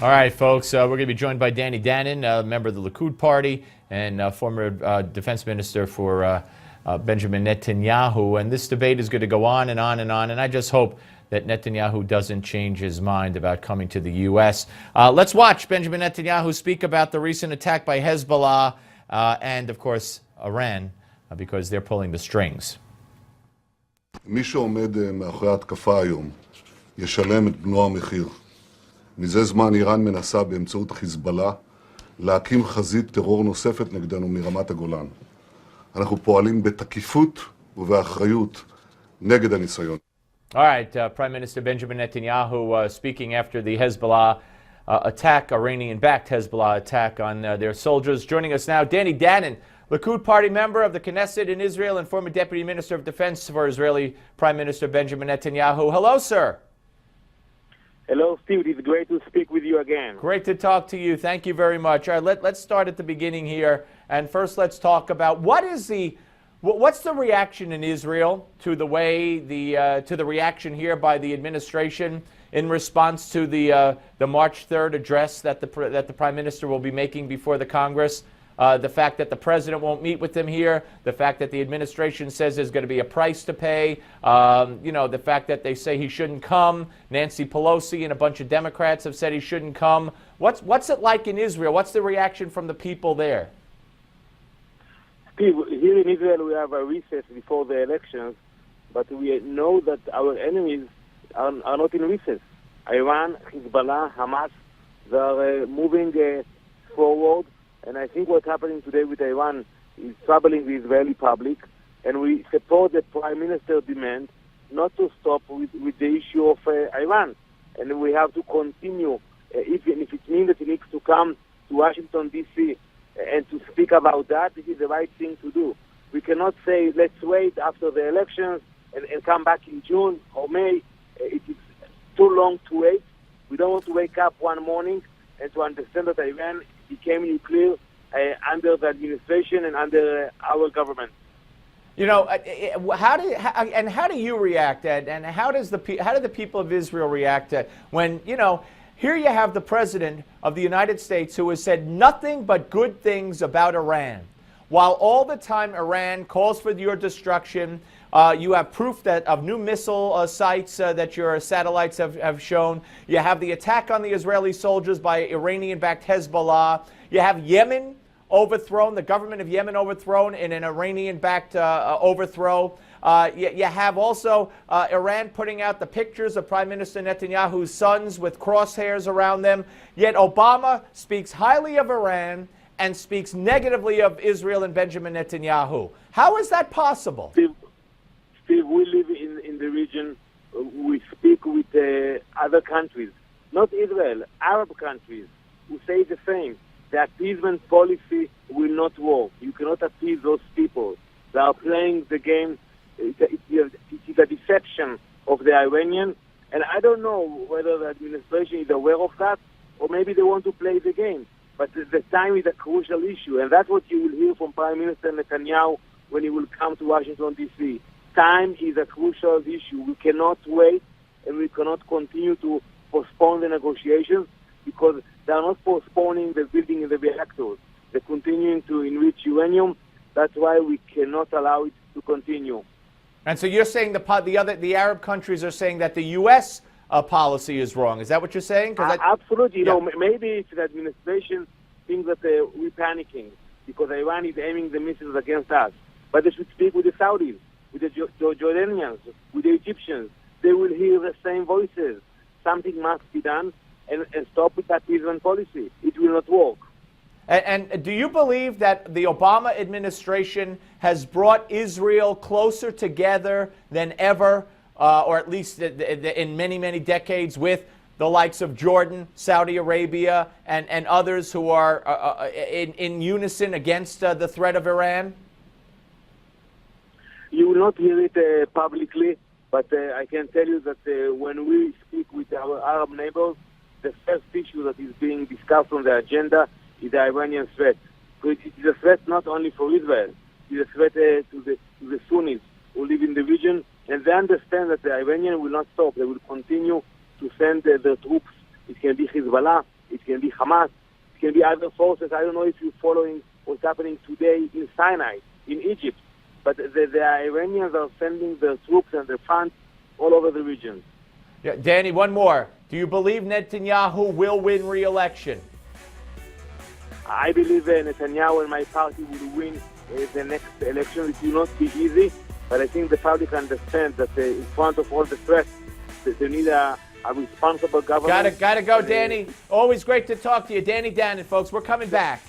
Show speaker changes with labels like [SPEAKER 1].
[SPEAKER 1] All right, folks, we're going to be joined by Danon, a member of the Likud party and former defense minister for Benjamin Netanyahu. And this debate is going to go on and on and on. And I just hope that Netanyahu doesn't change his mind about coming to the U.S. Let's watch Benjamin Netanyahu speak about the recent attack by Hezbollah and, of course, Iran, because they're pulling the strings.
[SPEAKER 2] מי שעומד מאחורי ההתקפה היום ישלם את בנו המחיר. מזה זמן איראן מנסה באמצעות החיזבאללה להקים חזית טרור נוספת נגדנו מרמת הגולן. אנחנו פועלים בתקיפות ובאחריות נגד הניסיון.
[SPEAKER 1] All right, Prime Minister Benjamin Netanyahu speaking after the Hezbollah attack, Iranian-backed Hezbollah attack on their soldiers. Joining us now, Danon, Likud party member of the Knesset in Israel and former Deputy Minister of Defense for Israeli Prime Minister Benjamin Netanyahu. Hello, sir.
[SPEAKER 3] Hello, Steve. It's great to speak with you again.
[SPEAKER 1] Great to talk to you. Thank you very much. All right, let's start at the beginning here. And first, let's talk about what's the reaction in Israel to the way to the reaction here by the administration in response to the March 3rd address that the Prime Minister will be making before the Congress. The fact that the president won't meet with them here, the fact that the administration says there's going to be a price to pay, the fact that they say he shouldn't come. Nancy Pelosi and a bunch of Democrats have said he shouldn't come. What's it like in Israel? What's the reaction from the people there?
[SPEAKER 3] Steve, here in Israel we have a recess before the elections, but we know that our enemies are not in recess. Iran, Hezbollah, Hamas, they are moving forward. And I think what's happening today with Iran is troubling the Israeli public, and we support the Prime Minister's demand not to stop with the issue of Iran. And we have to continue, even if it means that he needs to come to Washington, D.C. and to speak about that. This is the right thing to do. We cannot say, let's wait after the elections and come back in June or May. It is too long to wait. We don't want to wake up one morning and to understand that Iran became nuclear under the administration and under our government.
[SPEAKER 1] You know, how do you react, Ed, and how do the people of Israel react when, here you have the president of the United States who has said nothing but good things about Iran, while all the time Iran calls for your destruction. You have proof of new missile sites that your satellites have shown. You have the attack on the Israeli soldiers by Iranian-backed Hezbollah. You have Yemen overthrown, the government of Yemen overthrown in an Iranian-backed overthrow. You have also Iran putting out the pictures of Prime Minister Netanyahu's sons with crosshairs around them. Yet Obama speaks highly of Iran and speaks negatively of Israel and Benjamin Netanyahu. How is that possible?
[SPEAKER 3] Steve, we live in the region. We speak with other countries, not Israel, Arab countries, who say the same. The appeasement policy will not work. You cannot appease those people. They are playing the game. It is a deception of the Iranian. And I don't know whether the administration is aware of that, or maybe they want to play the game. But the time is a crucial issue, and that's what you will hear from Prime Minister Netanyahu when he will come to Washington, D.C. Time is a crucial issue. We cannot wait, and we cannot continue to postpone the negotiations because they are not postponing the building of the reactors. They're continuing to enrich uranium. That's why we cannot allow it to continue.
[SPEAKER 1] And so you're saying the Arab countries are saying that the U.S. Policy is wrong. Is that what you're saying?
[SPEAKER 3] Absolutely. Yeah. Maybe it's the administration thinks that we're panicking because Iran is aiming the missiles against us. But they should speak with the Saudis, with the Jordanians, with the Egyptians. They will hear the same voices. Something must be done and stop with that appeasement policy. It will not work.
[SPEAKER 1] And do you believe that the Obama administration has brought Israel closer together than ever, or at least in many, many decades, with the likes of Jordan, Saudi Arabia, and others who are in unison against the threat of Iran?
[SPEAKER 3] You will not hear it publicly, but I can tell you that when we speak with our Arab neighbors, the first issue that is being discussed on the agenda is the Iranian threat. So it is a threat not only for Israel, it is a threat to the Sunnis who live in the region, and they understand that the Iranians will not stop. They will continue to send their troops. It can be Hezbollah, it can be Hamas, it can be other forces. I don't know if you're following what's happening today in Sinai, in Egypt, but the Iranians are sending their troops and their funds all over the region.
[SPEAKER 1] Yeah, Danny, one more. Do you believe Netanyahu will win re-election?
[SPEAKER 3] I believe Netanyahu and my party will win the next election. It will not be easy, but I think the public understands that in front of all the threats, they need a responsible government.
[SPEAKER 1] Gotta go, Danny. Always great to talk to you. Danny Danon, folks. We're coming back.